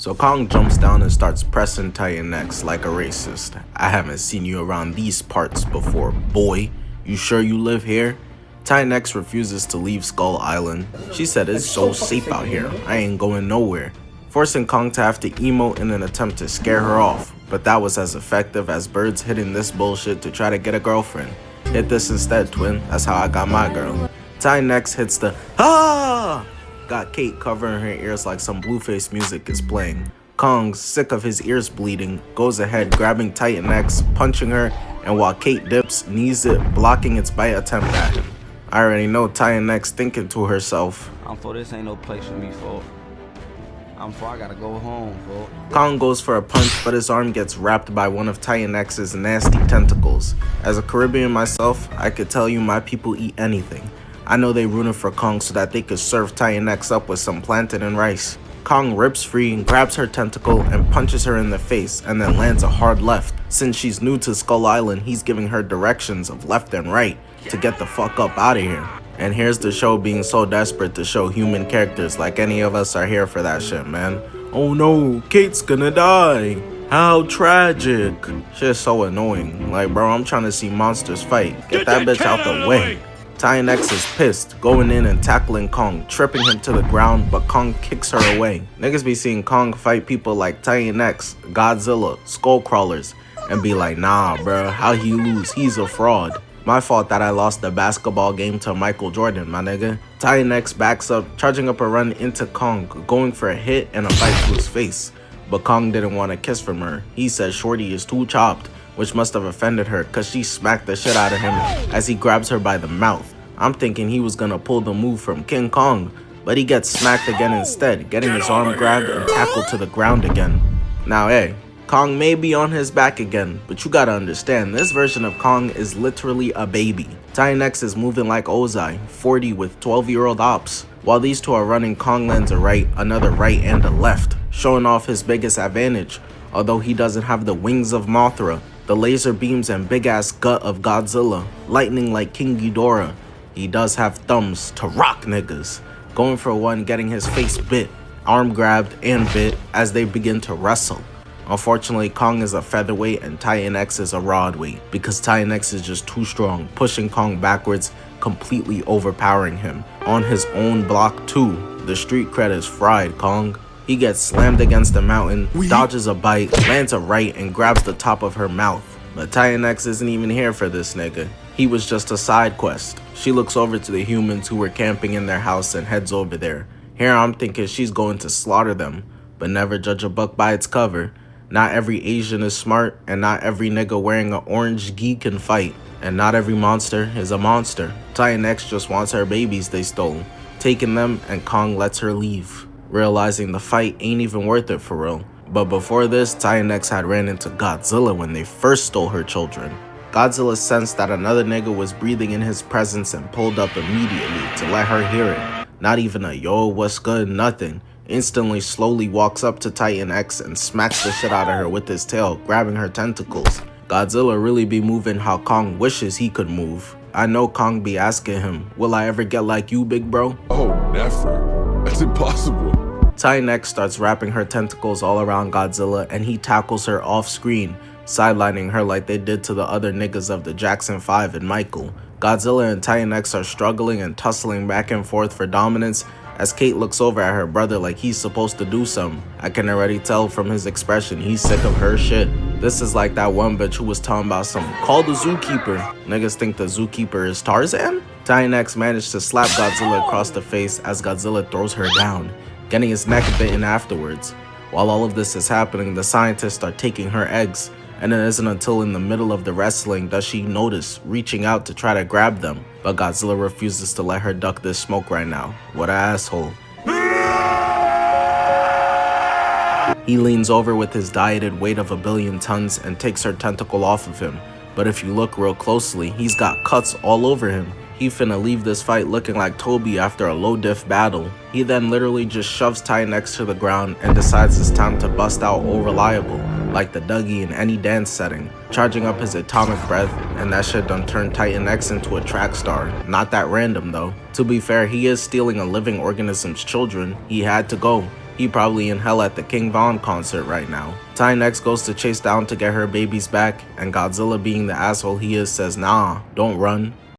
So Kong jumps down and starts pressing Titan X like a racist. I haven't seen you around these parts before, boy. You sure you live here? Titan X refuses to leave Skull Island. She said it's so safe out here, I ain't going nowhere. Forcing Kong to have to emote in an attempt to scare her off, but that was as effective as birds hitting this bullshit to try to get a girlfriend. Hit this instead, twin, that's how I got my girl. Titan X hits the ah! Got Kate covering her ears like some Blueface music is playing. Kong, sick of his ears bleeding, goes ahead grabbing Titan X, punching her, and while Kate dips, knees it, blocking its bite attempt at him. I already know Titan X thinking to herself, I'm for this ain't no place for me, folk. I gotta go home, folk. Kong goes for a punch, but his arm gets wrapped by one of Titan X's nasty tentacles. As a Caribbean myself, I could tell you my people eat anything. I know they rooted for Kong so that they could serve Titan X up with some plantain and rice. Kong rips free and grabs her tentacle and punches her in the face and then lands a hard left. Since she's new to Skull Island, he's giving her directions of left and right to get the fuck up out of here. And here's the show being so desperate to show human characters like any of us are here for that shit, man. Oh no, Kate's gonna die. How tragic. Shit's so annoying. Like, bro, I'm trying to see monsters fight. Get that bitch out the way. Titan X is pissed, going in and tackling Kong, tripping him to the ground, but Kong kicks her away. Niggas be seeing Kong fight people like Titan X, Godzilla, Skullcrawlers, and be like, nah bruh, how he lose? He's a fraud. My fault that I lost the basketball game to Michael Jordan, my nigga. Titan X backs up, charging up a run into Kong, going for a hit and a bite to his face. But Kong didn't want a kiss from her. He said shorty is too chopped, which must have offended her cause she smacked the shit out of him as he grabs her by the mouth. I'm thinking he was gonna pull the move from King Kong, but he gets smacked again instead, getting his arm grabbed and tackled to the ground again. Now hey, Kong may be on his back again, but you gotta understand, this version of Kong is literally a baby. Titan X is moving like Ozai, 40 with 12-year-old ops. While these two are running, Kong lands a right, another right, and a left, showing off his biggest advantage. Although he doesn't have the wings of Mothra, the laser beams and big-ass gut of Godzilla, lightning like King Ghidorah, he does have thumbs to rock niggas. Going for one, getting his face bit, arm grabbed and bit as they begin to wrestle. Unfortunately, Kong is a featherweight and Titan X is a rodweight because Titan X is just too strong, pushing Kong backwards, completely overpowering him. On his own block too, the street cred is fried, Kong. He gets slammed against the mountain, dodges a bite, lands a right, and grabs the top of her mouth. But Titan X isn't even here for this nigga. He was just a side quest. She looks over to the humans who were camping in their house and heads over there. Here I'm thinking she's going to slaughter them, but never judge a book by its cover. Not every Asian is smart, and not every nigga wearing an orange gi can fight. And not every monster is a monster. Titan X just wants her babies they stole, taking them, and Kong lets her leave, realizing the fight ain't even worth it for real. But before this, Titan X had ran into Godzilla when they first stole her children. Godzilla sensed that another nigga was breathing in his presence and pulled up immediately to let her hear it. Not even a yo, what's good, nothing. Instantly slowly walks up to Titan X and smacks the shit out of her with his tail, grabbing her tentacles. Godzilla really be moving how Kong wishes he could move. I know Kong be asking him, will I ever get like you, big bro? Oh, never. That's impossible. Titan X starts wrapping her tentacles all around Godzilla and he tackles her off screen, sidelining her like they did to the other niggas of the Jackson 5 and Michael. Godzilla and Titan X are struggling and tussling back and forth for dominance as Kate looks over at her brother like he's supposed to do something. I can already tell from his expression he's sick of her shit. This is like that one bitch who was talking about something. Call the zookeeper. Niggas think the zookeeper is Tarzan? Titan X managed to slap Godzilla across the face as Godzilla throws her down, getting his neck bitten afterwards. While all of this is happening, the scientists are taking her eggs, and it isn't until in the middle of the wrestling does she notice reaching out to try to grab them. But Godzilla refuses to let her duck this smoke right now. What an asshole. He leans over with his dieted weight of 1 billion tons and takes her tentacle off of him. But if you look real closely, he's got cuts all over him. He finna leave this fight looking like Toby after a low diff battle. He then literally just shoves Titan X to the ground and decides it's time to bust out All Reliable, like the Dougie in any dance setting, charging up his atomic breath, and that shit done turned Titan X into a track star. Not that random though. To be fair, he is stealing a living organism's children. He had to go. He probably in hell at the King Von concert right now. Titan X goes to chase down to get her babies back, and Godzilla, being the asshole he is, says nah, don't run.